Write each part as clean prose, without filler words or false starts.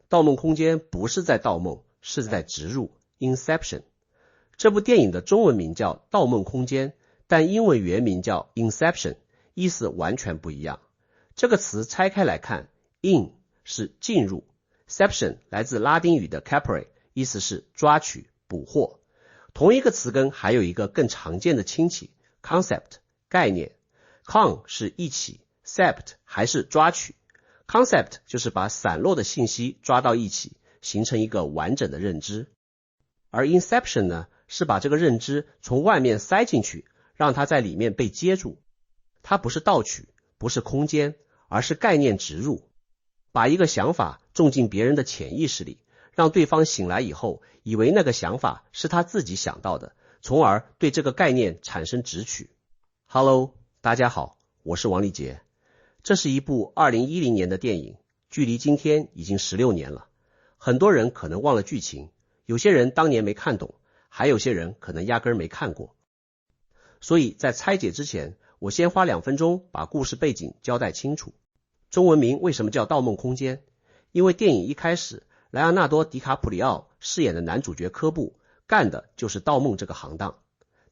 盗梦空间不是在盗梦，是在植入 Inception。 这部电影的中文名叫盗梦空间，但英文原名叫 Inception， 意思完全不一样。这个词拆开来看， In 是进入， Ception 来自拉丁语的 capere， 意思是抓取捕获。同一个词根还有一个更常见的亲戚 concept 概念， con 是一起， cept 还是抓取。 concept 就是把散落的信息抓到一起，形成一个完整的认知。而 inception 呢，是把这个认知从外面塞进去，让它在里面被接住。它不是盗取，不是空间，而是概念植入，把一个想法种进别人的潜意识里，让对方醒来以后以为那个想法是他自己想到的，从而对这个概念产生直取。 Hello， 大家好，我是王立杰。这是一部2010年的电影，距离今天已经16年了。很多人可能忘了剧情，有些人当年没看懂，还有些人可能压根没看过。所以在拆解之前，我先花2分钟把故事背景交代清楚。中文名为什么叫盗梦空间？因为电影一开始，莱昂纳多·迪卡普里奥饰演的男主角科布干的就是盗梦这个行当。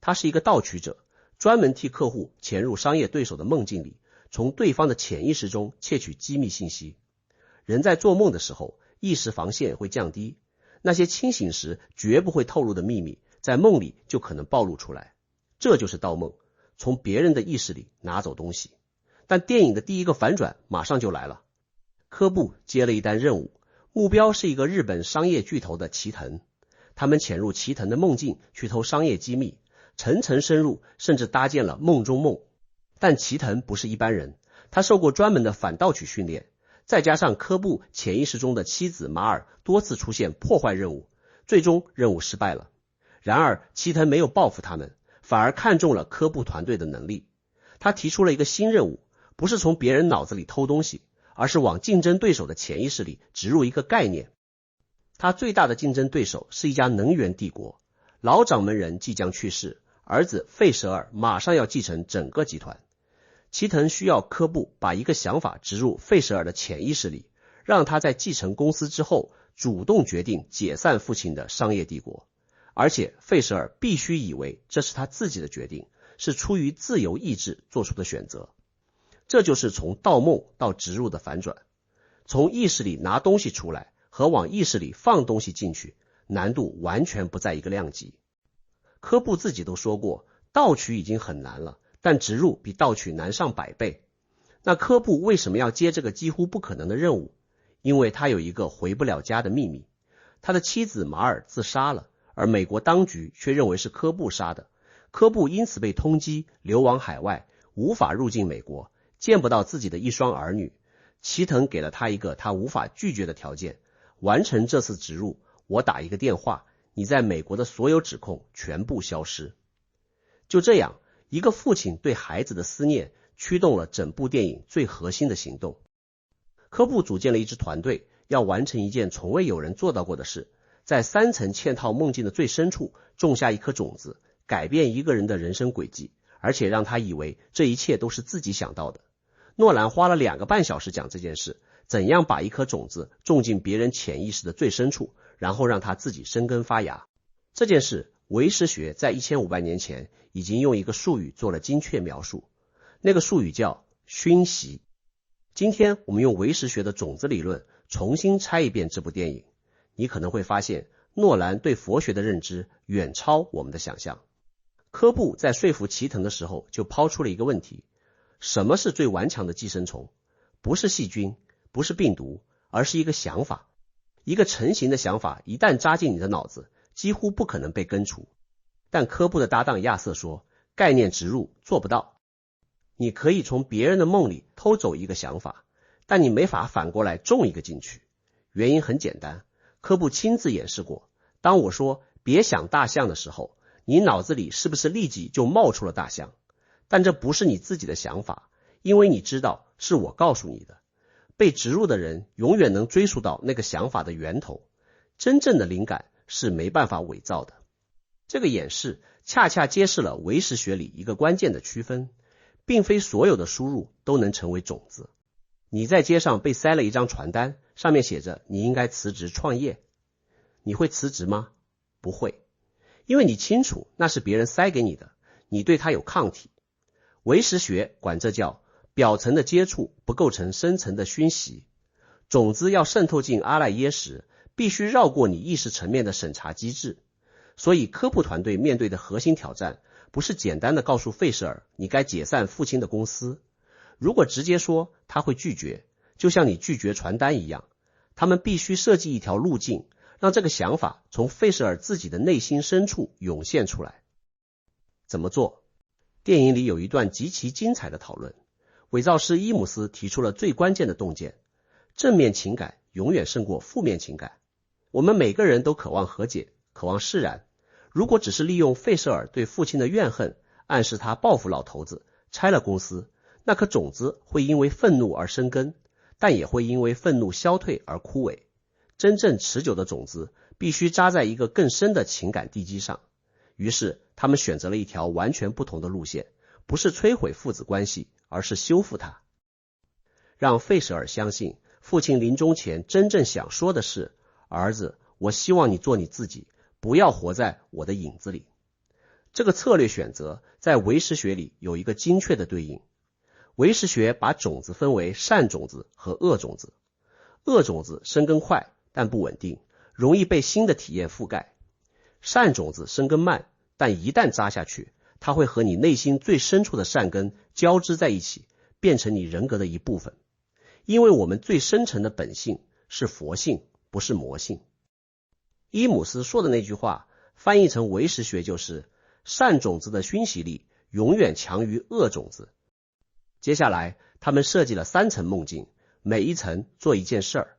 他是一个盗取者，专门替客户潜入商业对手的梦境里，从对方的潜意识中窃取机密信息。人在做梦的时候，意识防线会降低，那些清醒时绝不会透露的秘密，在梦里就可能暴露出来。这就是盗梦，从别人的意识里拿走东西。但电影的第一个反转马上就来了。科布接了一单任务，目标是一个日本商业巨头的齐藤。他们潜入齐藤的梦境去偷商业机密，层层深入，甚至搭建了梦中梦。但齐藤不是一般人，他受过专门的反盗取训练，再加上科布潜意识中的妻子马尔多次出现破坏任务，最终任务失败了。然而齐藤没有报复他们，反而看中了科布团队的能力。他提出了一个新任务，不是从别人脑子里偷东西，而是往竞争对手的潜意识里植入一个概念。他最大的竞争对手是一家能源帝国，老掌门人即将去世，儿子费舍尔马上要继承整个集团。齐藤需要科布把一个想法植入费舍尔的潜意识里，让他在继承公司之后主动决定解散父亲的商业帝国。而且费舍尔必须以为这是他自己的决定，是出于自由意志做出的选择。这就是从盗梦到植入的反转。从意识里拿东西出来和往意识里放东西进去，难度完全不在一个量级。科布自己都说过，盗取已经很难了，但植入比盗取难上100倍。那科布为什么要接这个几乎不可能的任务？因为他有一个回不了家的秘密。他的妻子马尔自杀了，而美国当局却认为是科布杀的。科布因此被通缉，流亡海外，无法入境美国，见不到自己的一双儿女。齐藤给了他一个他无法拒绝的条件，完成这次植入，我打一个电话，你在美国的所有指控全部消失。就这样，一个父亲对孩子的思念驱动了整部电影最核心的行动。科布组建了一支团队，要完成一件从未有人做到过的事，在3层嵌套梦境的最深处种下一颗种子，改变一个人的人生轨迹，而且让他以为这一切都是自己想到的。诺兰花了2个半小时讲这件事，怎样把一颗种子种进别人潜意识的最深处，然后让它自己生根发芽。这件事唯识学在1500年前已经用一个术语做了精确描述，那个术语叫熏习。今天我们用唯识学的种子理论重新拆一遍这部电影，你可能会发现诺兰对佛学的认知远超我们的想象。科布在说服齐藤的时候就抛出了一个问题，什么是最顽强的寄生虫？不是细菌，不是病毒，而是一个想法。一个成型的想法一旦扎进你的脑子，几乎不可能被根除。但科布的搭档亚瑟说，概念植入做不到。你可以从别人的梦里偷走一个想法，但你没法反过来种一个进去。原因很简单，科布亲自演示过，当我说别想大象的时候，你脑子里是不是立即就冒出了大象？但这不是你自己的想法，因为你知道是我告诉你的。被植入的人永远能追溯到那个想法的源头，真正的灵感是没办法伪造的。这个演示恰恰揭示了唯识学里一个关键的区分，并非所有的输入都能成为种子。你在街上被塞了一张传单，上面写着你应该辞职创业。你会辞职吗？不会，因为你清楚那是别人塞给你的，你对它有抗体。唯识学管这叫表层的接触不构成深层的熏习。种子要渗透进阿赖耶识，必须绕过你意识层面的审查机制。所以科普团队面对的核心挑战不是简单的告诉费舍尔你该解散父亲的公司，如果直接说他会拒绝，就像你拒绝传单一样，他们必须设计一条路径，让这个想法从费舍尔自己的内心深处涌现出来。怎么做？电影里有一段极其精彩的讨论，伪造师伊姆斯提出了最关键的洞见：正面情感永远胜过负面情感。我们每个人都渴望和解，渴望释然。如果只是利用费舍尔对父亲的怨恨，暗示他报复老头子，拆了公司，那颗种子会因为愤怒而生根，但也会因为愤怒消退而枯萎。真正持久的种子必须扎在一个更深的情感地基上。于是他们选择了一条完全不同的路线，不是摧毁父子关系，而是修复它。让费舍尔相信父亲临终前真正想说的是：儿子，我希望你做你自己，不要活在我的影子里。这个策略选择在唯识学里有一个精确的对应。唯识学把种子分为善种子和恶种子。恶种子生根快，但不稳定，容易被新的体验覆盖。善种子生根慢，但一旦扎下去，它会和你内心最深处的善根交织在一起，变成你人格的一部分。因为我们最深层的本性是佛性，不是魔性。伊姆斯说的那句话翻译成唯识学就是善种子的熏习力永远强于恶种子。接下来他们设计了3层梦境，每一层做一件事儿。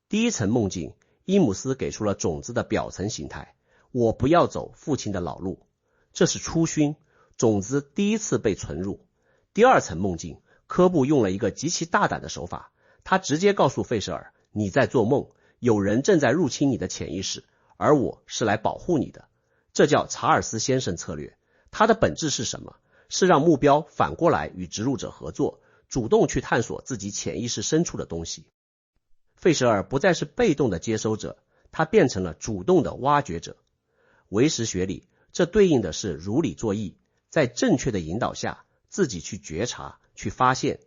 第一层梦境，伊姆斯给出了种子的表层形态，我不要走父亲的老路，这是初熏，种子第一次被存入。第二层梦境，科布用了一个极其大胆的手法，他直接告诉费舍尔，你在做梦，有人正在入侵你的潜意识，而我是来保护你的。这叫查尔斯先生策略。它的本质是什么？是让目标反过来与植入者合作，主动去探索自己潜意识深处的东西。费舍尔不再是被动的接收者，他变成了主动的挖掘者。唯识学里，这对应的是如理作意，在正确的引导下，自己去觉察，去发现。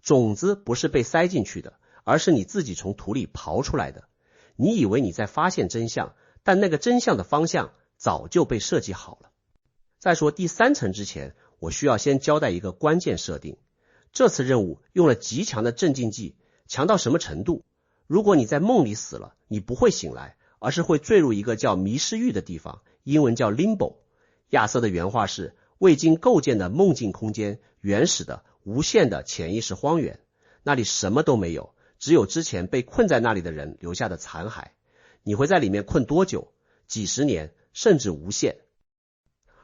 种子不是被塞进去的，而是你自己从土里刨出来的。你以为你在发现真相，但那个真相的方向早就被设计好了。在说第3层之前，我需要先交代一个关键设定。这次任务用了极强的镇静剂，强到什么程度？如果你在梦里死了，你不会醒来，而是会坠入一个叫迷失域的地方，英文叫 limbo。 亚瑟的原话是未经构建的梦境空间，原始的无限的潜意识荒原，那里什么都没有，只有之前被困在那里的人留下的残骸。你会在里面困多久？几十年，甚至无限。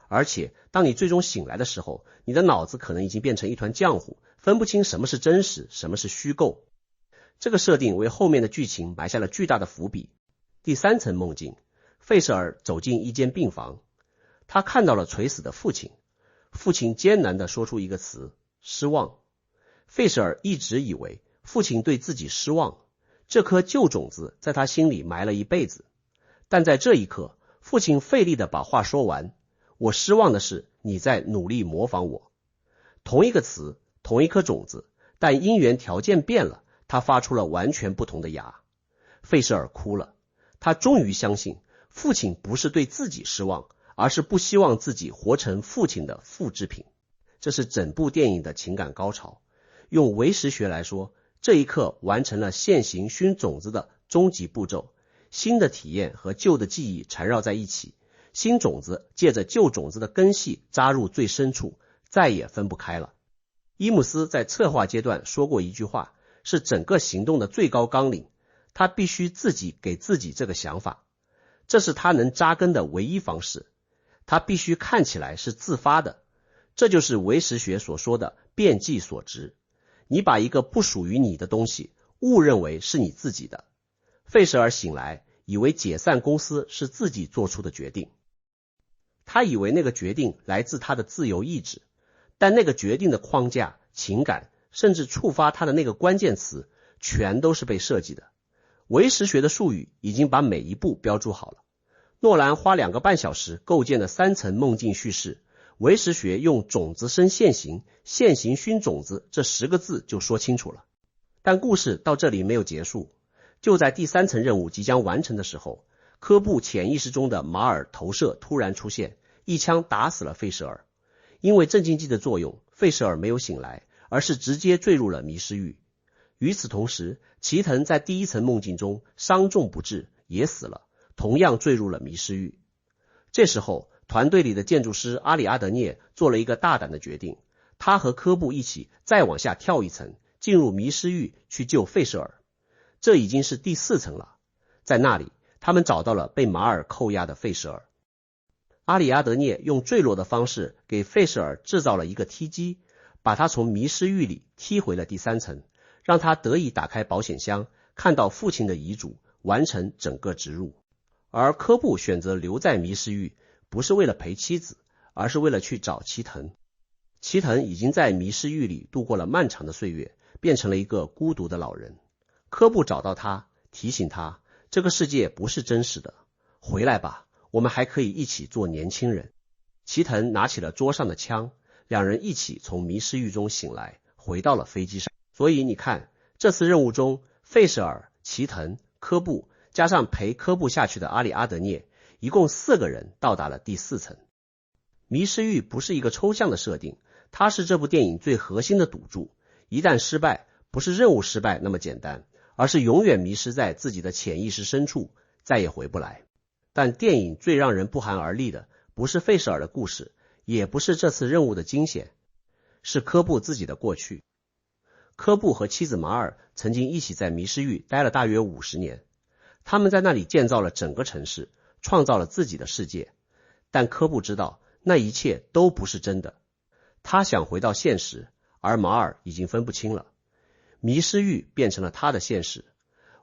而且当你最终醒来的时候，你的脑子可能已经变成一团浆糊，分不清什么是真实，什么是虚构。这个设定为后面的剧情埋下了巨大的伏笔。第3层梦境，费舍尔走进一间病房，他看到了垂死的父亲。父亲艰难地说出一个词：失望。费舍尔一直以为父亲对自己失望，这颗旧种子在他心里埋了一辈子。但在这一刻，父亲费力地把话说完：我失望的是你在努力模仿我。同一个词，同一颗种子，但因缘条件变了，他发出了完全不同的芽。费舍尔哭了，他终于相信父亲不是对自己失望，而是不希望自己活成父亲的复制品。这是整部电影的情感高潮。用唯识学来说，这一刻完成了现行熏种子的终极步骤。新的体验和旧的记忆缠绕在一起，新种子借着旧种子的根系扎入最深处，再也分不开了。伊姆斯在策划阶段说过一句话，是整个行动的最高纲领，他必须自己给自己这个想法，这是他能扎根的唯一方式。他必须看起来是自发的，这就是唯识学所说的变即所执。你把一个不属于你的东西误认为是你自己的。费舍尔醒来，以为解散公司是自己做出的决定，他以为那个决定来自他的自由意志，但那个决定的框架、情感，甚至触发他的那个关键词，全都是被设计的。唯识学的术语已经把每一步标注好了。诺兰花2个半小时构建了3层梦境叙事，唯识学用种子生现行，现行熏种子这10个字就说清楚了。但故事到这里没有结束，就在第3层任务即将完成的时候，科布潜意识中的马尔投射突然出现，一枪打死了费舍尔。因为镇静剂的作用，费舍尔没有醒来，而是直接坠入了迷失狱。与此同时，齐藤在第1层梦境中伤重不治，也死了，同样坠入了迷失狱。这时候，团队里的建筑师阿里阿德涅做了一个大胆的决定，他和科布一起再往下跳1层，进入迷失狱去救费舍尔。这已经是第4层了，在那里他们找到了被马尔扣押的费舍尔。阿里阿德涅用坠落的方式给费舍尔制造了一个梯机，把他从迷失狱里踢回了第3层，让他得以打开保险箱，看到父亲的遗嘱，完成整个植入。而科布选择留在迷失狱，不是为了陪妻子，而是为了去找齐藤。齐藤已经在迷失狱里度过了漫长的岁月，变成了一个孤独的老人。科布找到他，提醒他，这个世界不是真实的，回来吧，我们还可以一起做年轻人。齐藤拿起了桌上的枪，两人一起从迷失狱中醒来，回到了飞机上。所以你看，这次任务中，费舍尔、齐藤、科布加上陪科布下去的阿里阿德涅，一共4个人到达了第4层。迷失狱不是一个抽象的设定，它是这部电影最核心的赌注。一旦失败，不是任务失败那么简单，而是永远迷失在自己的潜意识深处，再也回不来。但电影最让人不寒而栗的，不是费舍尔的故事，也不是这次任务的惊险，是科布自己的过去。科布和妻子马尔曾经一起在迷失狱待了大约50年，他们在那里建造了整个城市，创造了自己的世界。但科布知道，那一切都不是真的。他想回到现实，而马尔已经分不清了。迷失狱变成了他的现实。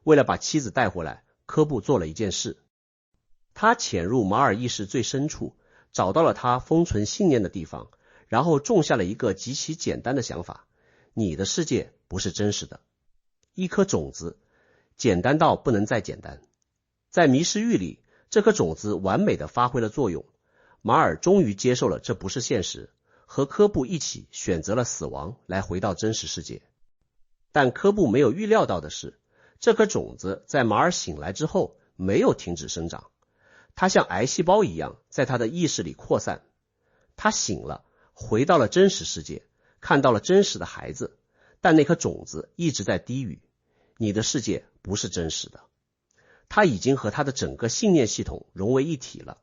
为了把妻子带回来，科布做了一件事。他潜入马尔意识最深处，找到了他封存信念的地方，然后种下了一个极其简单的想法：你的世界不是真实的。一颗种子，简单到不能再简单。在迷失狱里，这颗种子完美的发挥了作用。马尔终于接受了这不是现实，和科布一起选择了死亡来回到真实世界。但科布没有预料到的是，这颗种子在马尔醒来之后没有停止生长，它像癌细胞一样在他的意识里扩散。他醒了，回到了真实世界，看到了真实的孩子，但那颗种子一直在低语：你的世界不是真实的。他已经和他的整个信念系统融为一体了。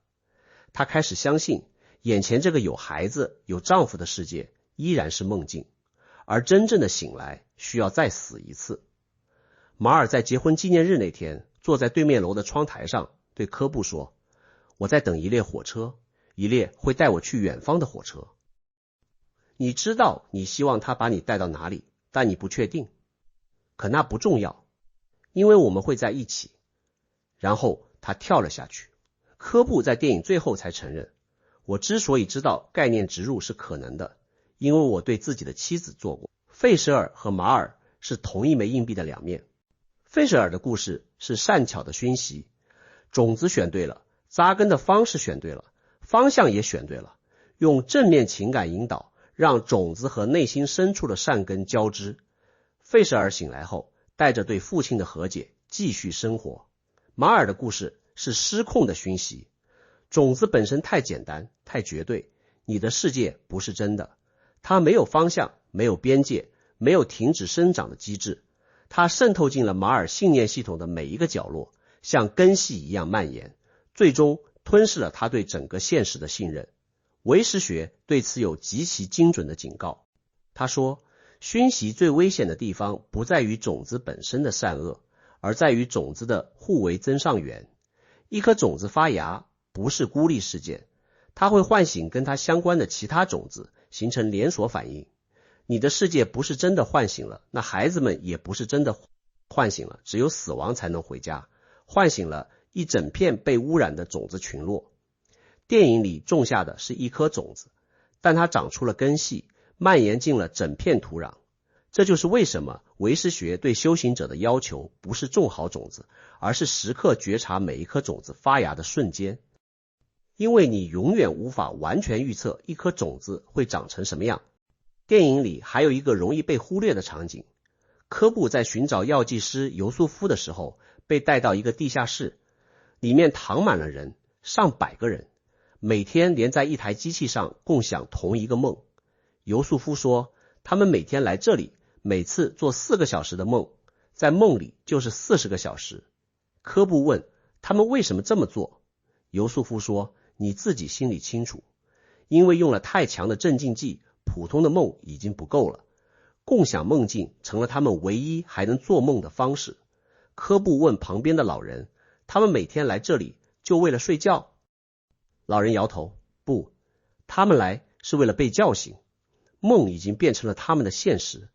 他开始相信，眼前这个有孩子、有丈夫的世界依然是梦境，而真正的醒来需要再死一次。马尔在结婚纪念日那天，坐在对面楼的窗台上，对科布说：我在等一列火车，一列会带我去远方的火车。你知道你希望他把你带到哪里，但你不确定。可那不重要，因为我们会在一起。然后他跳了下去。科布在电影最后才承认，我之所以知道概念植入是可能的，因为我对自己的妻子做过。费舍尔和马尔是同一枚硬币的两面。费舍尔的故事是善巧的熏习，种子选对了，扎根的方式选对了，方向也选对了，用正面情感引导，让种子和内心深处的善根交织。费舍尔醒来后，带着对父亲的和解继续生活。马尔的故事是失控的熏习，种子本身太简单太绝对，你的世界不是真的，它没有方向，没有边界，没有停止生长的机制，它渗透进了马尔信念系统的每一个角落，像根系一样蔓延，最终吞噬了他对整个现实的信任。唯识学对此有极其精准的警告。他说，熏习最危险的地方不在于种子本身的善恶，而在于种子的互为增上缘。一颗种子发芽不是孤立事件，它会唤醒跟它相关的其他种子，形成连锁反应。你的世界不是真的唤醒了，那孩子们也不是真的唤醒了，只有死亡才能回家，唤醒了一整片被污染的种子群落。电影里种下的是一颗种子，但它长出了根系，蔓延进了整片土壤。这就是为什么唯识学对修行者的要求不是种好种子，而是时刻觉察每一颗种子发芽的瞬间。因为你永远无法完全预测一颗种子会长成什么样。电影里还有一个容易被忽略的场景，科布在寻找药剂师尤素夫的时候，被带到一个地下室，里面躺满了人，上百个人，每天连在一台机器上共享同一个梦。尤素夫说，他们每天来这里，每次做4个小时的梦，在梦里就是40个小时。科布问他们为什么这么做，尤素夫说，你自己心里清楚，因为用了太强的镇静剂，普通的梦已经不够了，共享梦境成了他们唯一还能做梦的方式。科布问旁边的老人，他们每天来这里就为了睡觉？老人摇头，不，他们来是为了被叫醒，梦已经变成了他们的现实。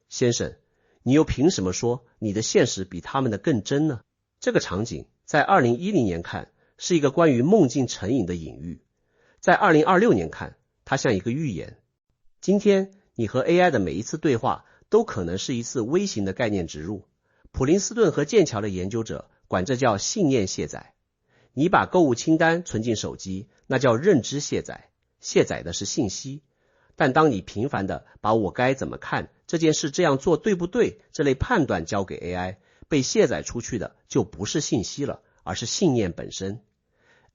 先生，你又凭什么说你的现实比他们的更真呢？这个场景在2010年看是一个关于梦境成瘾的隐喻，在2026年看它像一个预言。今天你和 AI 的每一次对话都可能是一次微型的概念植入。普林斯顿和剑桥的研究者管这叫信念卸载。你把购物清单存进手机，那叫认知卸载，卸载的是信息。但当你频繁的把我该怎么看，这件事这样做对不对这类判断交给 AI， 被卸载出去的就不是信息了，而是信念本身。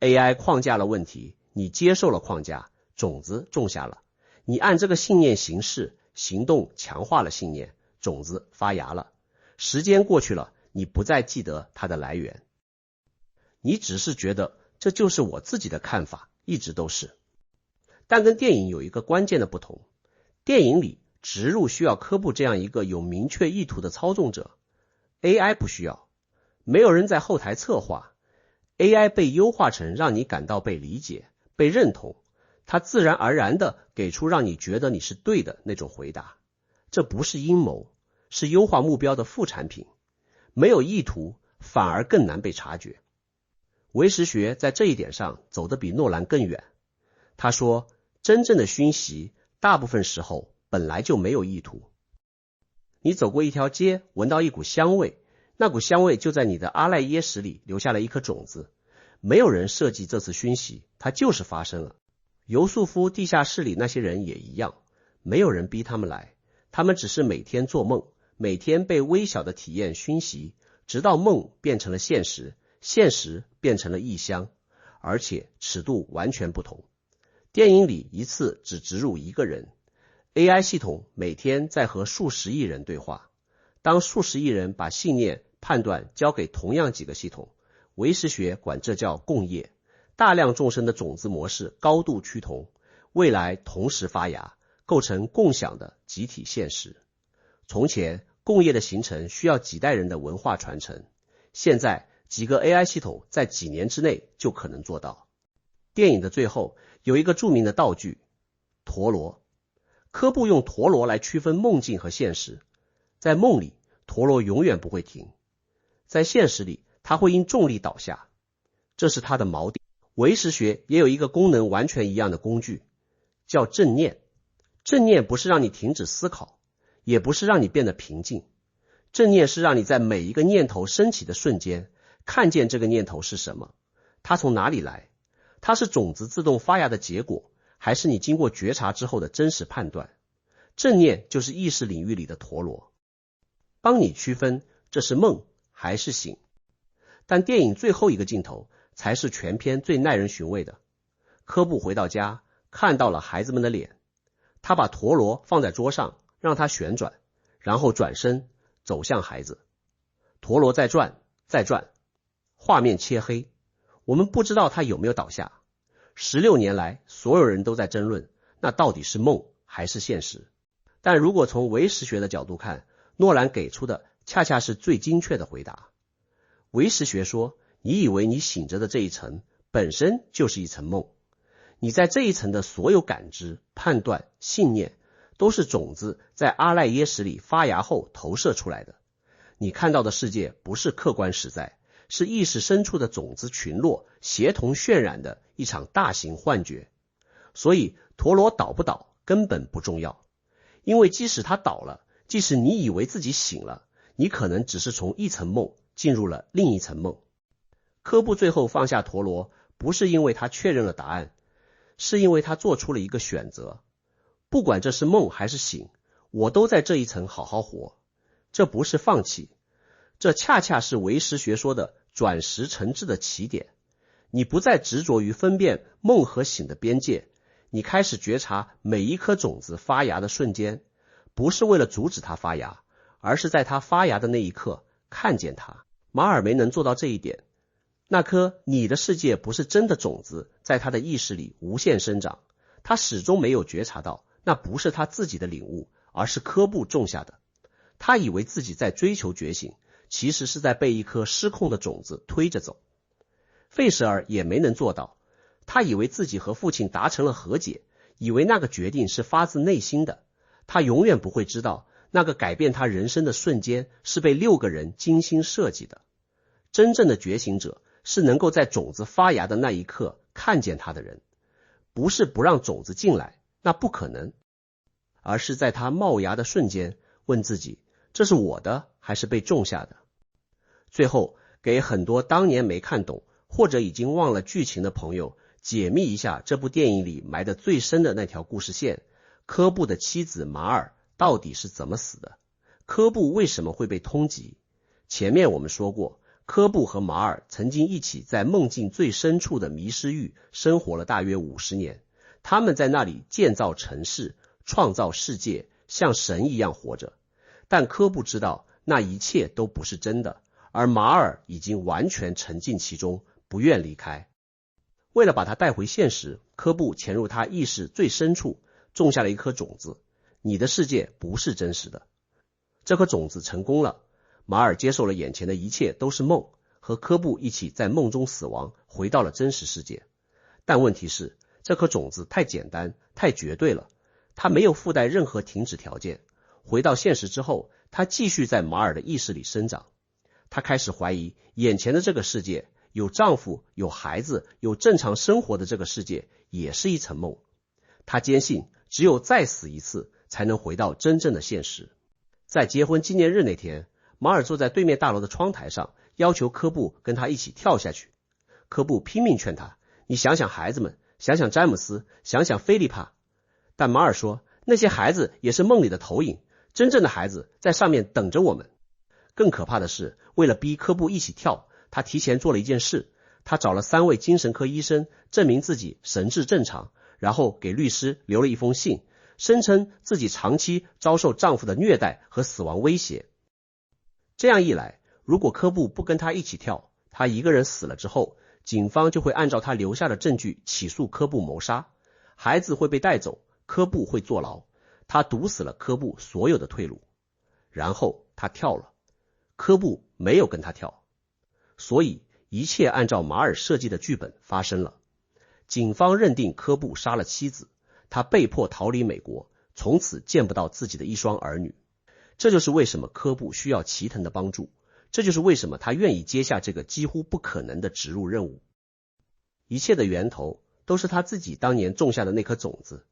AI 框架了问题，你接受了框架，种子种下了，你按这个信念行事，行动强化了信念，种子发芽了。时间过去了，你不再记得它的来源，你只是觉得这就是我自己的看法，一直都是。但跟电影有一个关键的不同，电影里植入需要科布这样一个有明确意图的操纵者， AI 不需要，没有人在后台策划， AI 被优化成让你感到被理解、被认同，它自然而然地给出让你觉得你是对的那种回答。这不是阴谋，是优化目标的副产品，没有意图反而更难被察觉。唯识学在这一点上走得比诺兰更远。他说，真正的熏习大部分时候本来就没有意图。你走过一条街，闻到一股香味，那股香味就在你的阿赖耶识里留下了一颗种子，没有人设计这次熏习，它就是发生了。尤素夫地下室里那些人也一样，没有人逼他们来，他们只是每天做梦，每天被微小的体验熏习，直到梦变成了现实，现实变成了异乡，而且尺度完全不同。电影里一次只植入一个人， AI 系统每天在和数十亿人对话。当数十亿人把信念、判断交给同样几个系统，唯识学管这叫共业，大量众生的种子模式高度趋同，未来同时发芽，构成共享的集体现实。从前共业的形成需要几代人的文化传承，现在几个 AI 系统在几年之内就可能做到。电影的最后有一个著名的道具，陀螺。科布用陀螺来区分梦境和现实。在梦里，陀螺永远不会停，在现实里，它会因重力倒下，这是它的锚点。唯识学也有一个功能完全一样的工具，叫正念。正念不是让你停止思考，也不是让你变得平静，正念是让你在每一个念头升起的瞬间，看见这个念头是什么，它从哪里来，它是种子自动发芽的结果，还是你经过觉察之后的真实判断。正念就是意识领域里的陀螺，帮你区分这是梦还是醒。但电影最后一个镜头才是全片最耐人寻味的。科布回到家，看到了孩子们的脸，他把陀螺放在桌上，让它旋转，然后转身走向孩子。陀螺在转，在转，画面切黑，我们不知道他有没有倒下。16年来，所有人都在争论，那到底是梦还是现实？但如果从唯识学的角度看，诺兰给出的恰恰是最精确的回答。唯识学说，你以为你醒着的这一层本身就是一层梦，你在这一层的所有感知、判断、信念，都是种子在阿赖耶识里发芽后投射出来的。你看到的世界不是客观实在，是意识深处的种子群落协同渲染的一场大型幻觉。所以陀螺倒不倒根本不重要，因为即使它倒了，即使你以为自己醒了，你可能只是从一层梦进入了另一层梦。科布最后放下陀螺，不是因为他确认了答案，是因为他做出了一个选择。不管这是梦还是醒，我都在这一层好好活。这不是放弃，这恰恰是唯识学说的转识成智的起点。你不再执着于分辨梦和醒的边界，你开始觉察每一颗种子发芽的瞬间，不是为了阻止它发芽，而是在它发芽的那一刻看见它。马尔没能做到这一点，那颗你的世界不是真的种子在他的意识里无限生长，他始终没有觉察到那不是他自己的领悟，而是科布种下的。他以为自己在追求觉醒，其实是在被一颗失控的种子推着走。费舍尔也没能做到，他以为自己和父亲达成了和解，以为那个决定是发自内心的。他永远不会知道，那个改变他人生的瞬间是被6个人精心设计的。真正的觉醒者是能够在种子发芽的那一刻看见它的人，不是不让种子进来，那不可能，而是在它冒芽的瞬间问自己，这是我的还是被种下的？最后给很多当年没看懂或者已经忘了剧情的朋友解密一下这部电影里埋得最深的那条故事线，科布的妻子马尔到底是怎么死的？科布为什么会被通缉？前面我们说过，科布和马尔曾经一起在梦境最深处的迷失域生活了大约50年，他们在那里建造城市，创造世界，像神一样活着。但科布知道那一切都不是真的，而马尔已经完全沉浸其中，不愿离开。为了把他带回现实，科布潜入他意识最深处，种下了一颗种子，你的世界不是真实的。这颗种子成功了，马尔接受了眼前的一切都是梦，和科布一起在梦中死亡，回到了真实世界。但问题是，这颗种子太简单，太绝对了，它没有附带任何停止条件。回到现实之后，他继续在马尔的意识里生长。他开始怀疑眼前的这个世界，有丈夫，有孩子，有正常生活的这个世界也是一层梦。他坚信只有再死一次才能回到真正的现实。在结婚纪念日那天，马尔坐在对面大楼的窗台上，要求科布跟他一起跳下去。科布拼命劝他，你想想孩子们，想想詹姆斯，想想菲利帕。但马尔说，那些孩子也是梦里的投影，真正的孩子在上面等着我们。更可怕的是，为了逼科布一起跳，他提前做了一件事，他找了3位精神科医生，证明自己神志正常，然后给律师留了一封信，声称自己长期遭受丈夫的虐待和死亡威胁。这样一来，如果科布不跟他一起跳，他一个人死了之后，警方就会按照他留下的证据起诉科布谋杀，孩子会被带走，科布会坐牢，他堵死了科布所有的退路。然后他跳了，科布没有跟他跳，所以一切按照马尔设计的剧本发生了。警方认定科布杀了妻子，他被迫逃离美国，从此见不到自己的一双儿女。这就是为什么科布需要齐藤的帮助，这就是为什么他愿意接下这个几乎不可能的植入任务。一切的源头都是他自己当年种下的那颗种子，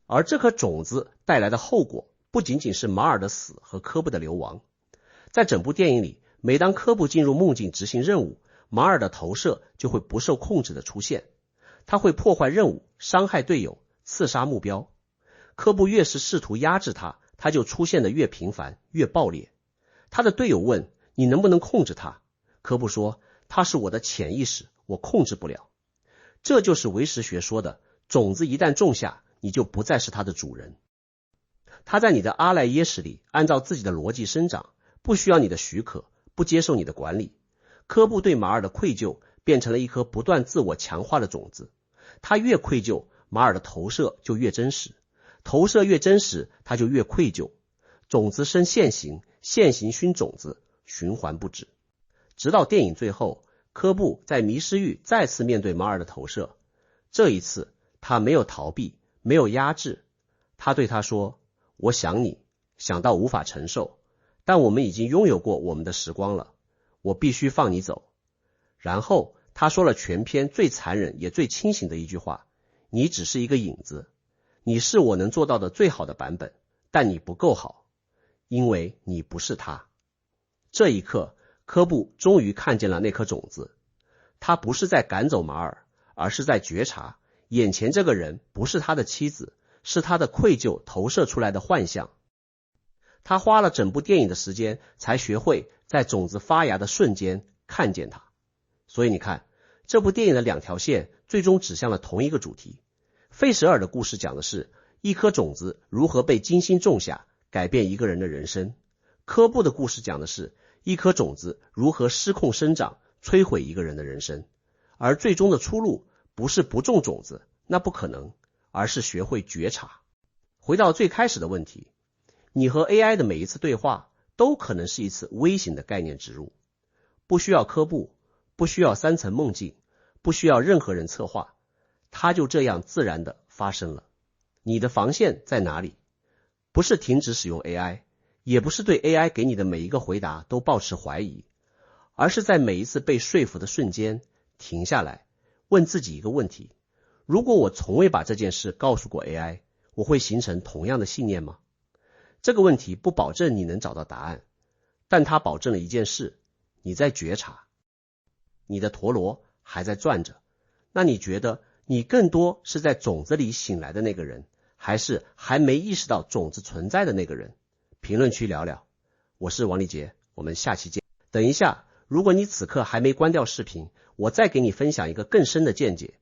而这颗种子带来的后果不仅仅是马尔的死和科布的流亡。在整部电影里，每当科布进入梦境执行任务，马尔的投射就会不受控制的出现，他会破坏任务，伤害队友，刺杀目标。科布越是试图压制他，他就出现的越频繁，越暴烈。他的队友问，你能不能控制他？科布说，他是我的潜意识，我控制不了。这就是唯识学说的，种子一旦种下，你就不再是他的主人。他在你的阿赖耶识里按照自己的逻辑生长，不需要你的许可，不接受你的管理。科布对马尔的愧疚变成了一颗不断自我强化的种子，他越愧疚，马尔的投射就越真实，投射越真实，他就越愧疚。种子生现行，现行熏种子，循环不止。直到电影最后，科布在迷失域再次面对马尔的投射，这一次他没有逃避，没有压制，他对他说，我想你，想到无法承受，但我们已经拥有过我们的时光了，我必须放你走。然后他说了全篇最残忍也最清醒的一句话，你只是一个影子，你是我能做到的最好的版本，但你不够好。因为你不是他。这一刻，科布终于看见了那颗种子，他不是在赶走马尔，而是在觉察眼前这个人不是他的妻子，是他的愧疚投射出来的幻象。他花了整部电影的时间才学会在种子发芽的瞬间看见它。所以你看，这部电影的两条线最终指向了同一个主题。费舍尔的故事讲的是一颗种子如何被精心种下，改变一个人的人生。科布的故事讲的是一颗种子如何失控生长，摧毁一个人的人生。而最终的出路不是不种种子，那不可能，而是学会觉察。回到最开始的问题，你和 AI 的每一次对话都可能是一次微型的概念植入，不需要科布，不需要3层梦境，不需要任何人策划，它就这样自然的发生了。你的防线在哪里？不是停止使用 AI， 也不是对 AI 给你的每一个回答都抱持怀疑，而是在每一次被说服的瞬间停下来，问自己一个问题：如果我从未把这件事告诉过 AI， 我会形成同样的信念吗？这个问题不保证你能找到答案，但它保证了一件事：你在觉察，你的陀螺还在转着。那你觉得你更多是在种子里醒来的那个人，还是还没意识到种子存在的那个人？评论区聊聊。我是王立杰，我们下期见。等一下，如果你此刻还没关掉视频，我再给你分享一个更深的见解。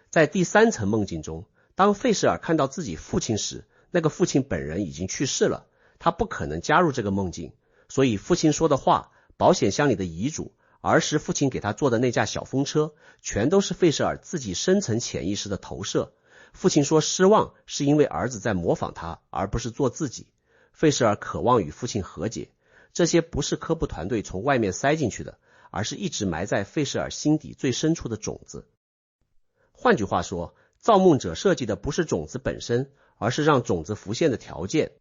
在第3层梦境中，当费舍尔看到自己父亲时，那个父亲本人已经去世了，他不可能加入这个梦境，所以父亲说的话，保险箱里的遗嘱，儿时父亲给他做的那架小风车，全都是费舍尔自己深层潜意识的投射。父亲说失望是因为儿子在模仿他，而不是做自己。费舍尔渴望与父亲和解，这些不是科布团队从外面塞进去的，而是一直埋在费舍尔心底最深处的种子。换句话说，造梦者设计的不是种子本身，而是让种子浮现的条件。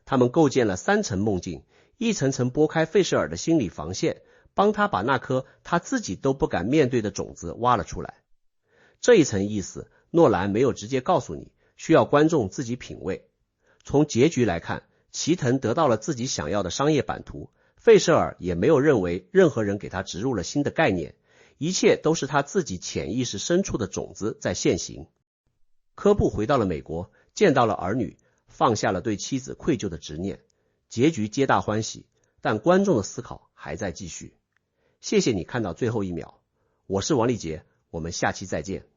他们构建了3层梦境，一层层拨开费舍尔的心理防线，帮他把那颗他自己都不敢面对的种子挖了出来。这一层意思，诺兰没有直接告诉你，需要观众自己品味。从结局来看，齐藤得到了自己想要的商业版图，费舍尔也没有认为任何人给他植入了新的概念，一切都是他自己潜意识深处的种子在现行。科布回到了美国，见到了儿女，放下了对妻子愧疚的执念，结局皆大欢喜，但观众的思考还在继续。谢谢你看到最后1秒，我是王立杰，我们下期再见。